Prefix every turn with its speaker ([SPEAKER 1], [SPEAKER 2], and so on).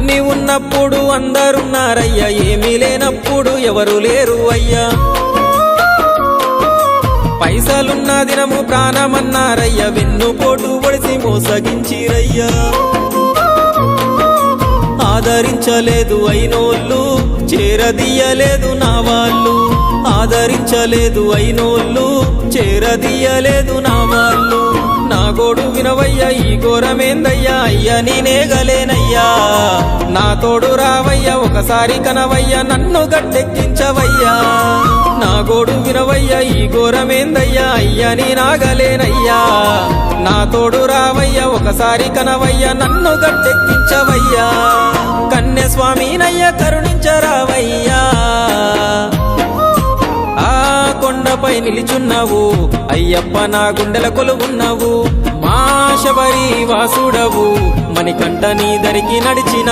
[SPEAKER 1] అన్ని ఉన్నప్పుడు అందరున్నారయ్యా, ఏమీ లేనప్పుడు ఎవరు లేరు అయ్యా. పైసలున్న దినము ప్రాణమన్నారయ్యా, వెన్నుపోటు పొడిసి మోసగించిరయ్యా. ఆదరించలేదు అయినోళ్ళు, చేరదీయలేదు నా వాళ్ళు. ఆదరించలేదు అయినోళ్ళు, చేరదీయలేదు నా వాళ్ళు. నా గోడు వినవయ్యా, ఈ ఘోరమేందయ్యా, అయ్యా నేనేగలేనయ్యా. నా తోడు రావయ్యా, ఒకసారి కనవయ్యా, నన్ను గట్టెక్కించవయ్యా. నా గోడు వినవయ్యా, ఈ ఘోరమేందయ్యా, అయ్యా నేనాగలేనయ్యా. నా తోడు రావయ్యా, ఒకసారి కనవయ్యా, నన్ను గట్టెక్కించవయ్యా. కన్య స్వామినయ్యా, కరుణించరావయ్యా. ఆ కొండపై నిలిచున్నావు అయ్యప్ప, నా గుండెల కొలువున్నావు. మా శబరి వాసుడవు, మణికంఠ నీ దరికి నడిచిన